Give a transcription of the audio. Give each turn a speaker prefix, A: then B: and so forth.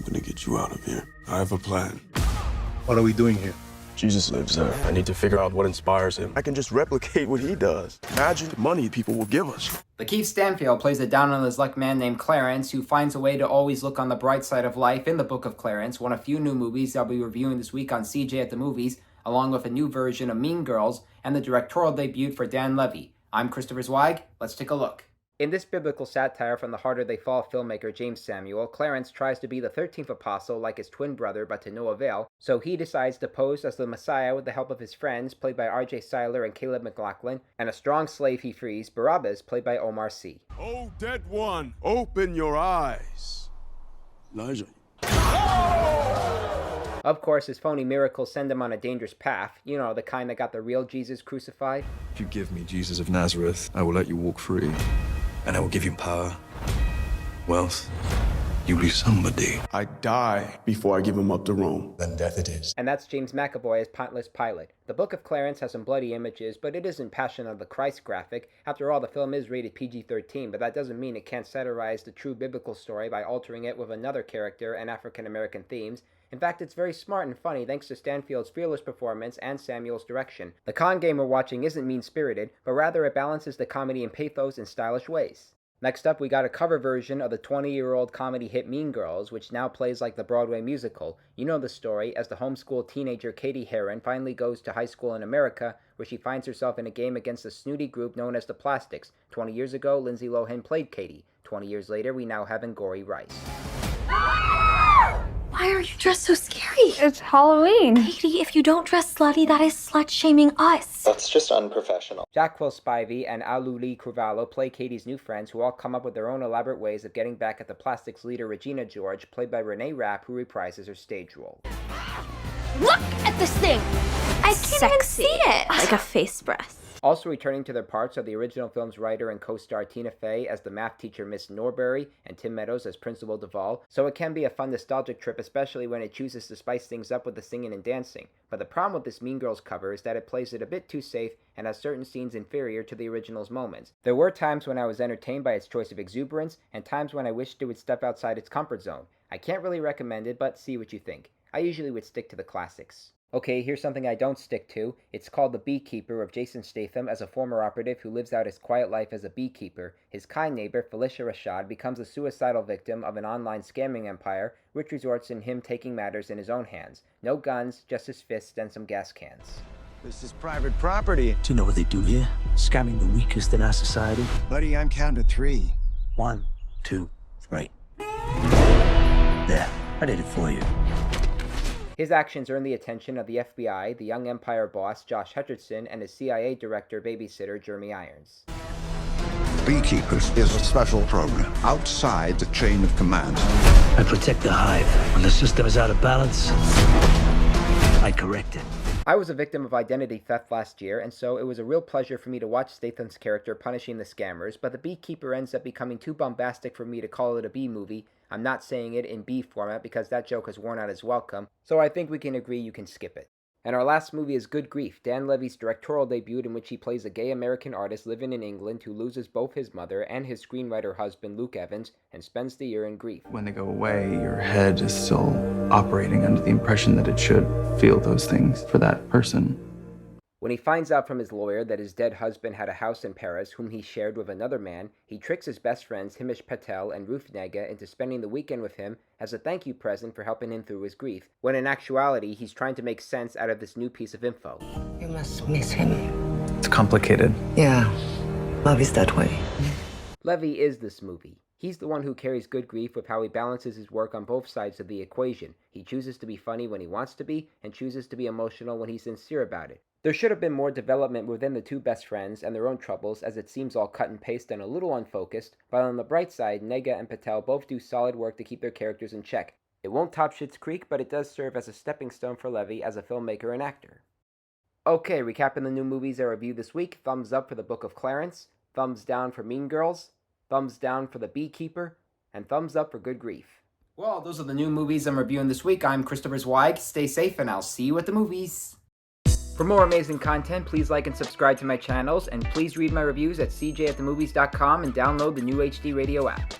A: gonna get you out of here. I have a plan.
B: What are we doing here?
C: Jesus lives there. I need to figure out what inspires him.
A: I can just replicate what he does. Imagine the money people will give us.
D: Lakeith Stanfield plays a down-on-his-luck man named Clarence who finds a way to always look on the bright side of life in the Book of Clarence, one of few new movies I'll be reviewing this week on CJ at the Movies, along with a new version of Mean Girls and the directorial debut for Dan Levy. I'm Christopher Zweig. Let's take a look. In this biblical satire from the Harder They Fall filmmaker James Samuel, Clarence tries to be the 13th apostle like his twin brother, but to no avail, so he decides to pose as the Messiah with the help of his friends, played by R.J. Seiler and Caleb McLaughlin, and a strong slave he frees, Barabbas, played by Omar Sy.
A: Oh, dead one, open your eyes. Elijah.
D: Of course, his phony miracles send him on a dangerous path, you know, the kind that got the real Jesus crucified.
E: If you give me Jesus of Nazareth, I will let you walk free. And I will give you power, wealth. You'll be somebody.
A: I die before I give him up to Rome.
E: Then death it is.
D: And that's James McAvoy as Pontius Pilate. The Book of Clarence has some bloody images, but it isn't Passion of the Christ graphic. After all, the film is rated PG-13, but that doesn't mean it can't satirize the true biblical story by altering it with another character and African-American themes. In fact, it's very smart and funny thanks to Stanfield's fearless performance and Samuel's direction. The con game we're watching isn't mean-spirited, but rather it balances the comedy and pathos in stylish ways. Next up, we got a cover version of the 20-year-old comedy hit Mean Girls, which now plays like the Broadway musical. You know the story, as the homeschooled teenager Katie Heron finally goes to high school in America, where she finds herself in a game against a snooty group known as the Plastics. 20 years ago, Lindsay Lohan played Katie. 20 years later, we now have Angourie Rice.
F: Why are you dressed so scary?
G: It's Halloween.
F: Katie, if you don't dress slutty, that is slut-shaming us.
H: That's just unprofessional.
D: Jacquel Spivey and Auli'i Cravalho play Katie's new friends, who all come up with their own elaborate ways of getting back at the Plastics leader Regina George, played by Renee Rapp, who reprises her stage role.
F: Look at this thing! I can't even see it! Like a face breath.
D: Also returning to their parts are the original film's writer and co-star Tina Fey as the math teacher Miss Norbury and Tim Meadows as Principal Duvall, so it can be a fun nostalgic trip, especially when it chooses to spice things up with the singing and dancing. But the problem with this Mean Girls cover is that it plays it a bit too safe and has certain scenes inferior to the original's moments. There were times when I was entertained by its choice of exuberance, and times when I wished it would step outside its comfort zone. I can't really recommend it, but see what you think. I usually would stick to the classics. Okay, here's something I don't stick to. It's called The Beekeeper of Jason Statham as a former operative who lives out his quiet life as a beekeeper. His kind neighbor, Felicia Rashad, becomes a suicidal victim of an online scamming empire, which resorts in him taking matters in his own hands. No guns, just his fists and some gas cans.
I: This is private property.
J: Do you know what they do here? Scamming the weakest in our society.
I: Buddy, I'm counting to 3.
J: 1, 2, 3. There, I did it for you.
D: His actions earn the attention of the FBI, the young Empire boss Josh Hutcherson, and his CIA director babysitter Jeremy Irons.
K: Beekeepers is a special program outside the chain of command.
J: I protect the hive. When the system is out of balance, I correct it.
D: I was a victim of identity theft last year, and so it was a real pleasure for me to watch Statham's character punishing the scammers, but The Beekeeper ends up becoming too bombastic for me to call it a B movie. I'm not saying it in B format because that joke has worn out its welcome, so I think we can agree you can skip it. And our last movie is Good Grief, Dan Levy's directorial debut in which he plays a gay American artist living in England who loses both his mother and his screenwriter husband, Luke Evans, and spends the year in grief.
L: When they go away, your head is still operating under the impression that it should feel those things for that person.
D: When he finds out from his lawyer that his dead husband had a house in Paris whom he shared with another man, he tricks his best friends Himish Patel and Ruth Negga into spending the weekend with him as a thank you present for helping him through his grief, when in actuality he's trying to make sense out of this new piece of info.
M: You must miss him.
L: It's complicated.
M: Yeah, love is that way.
D: Levy is this movie. He's the one who carries Good Grief with how he balances his work on both sides of the equation. He chooses to be funny when he wants to be, and chooses to be emotional when he's sincere about it. There should have been more development within the two best friends and their own troubles, as it seems all cut and paste and a little unfocused, but on the bright side, Negga and Patel both do solid work to keep their characters in check. It won't top Schitt's Creek, but it does serve as a stepping stone for Levy as a filmmaker and actor. Okay, recapping the new movies I reviewed this week: thumbs up for The Book of Clarence, thumbs down for Mean Girls, thumbs down for The Beekeeper, and thumbs up for Good Grief. Well, those are the new movies I'm reviewing this week. I'm Christopher Zweig. Stay safe, and I'll see you at the movies. For more amazing content, please like and subscribe to my channels, and please read my reviews at cjatthemovies.com and download the new HD Radio app.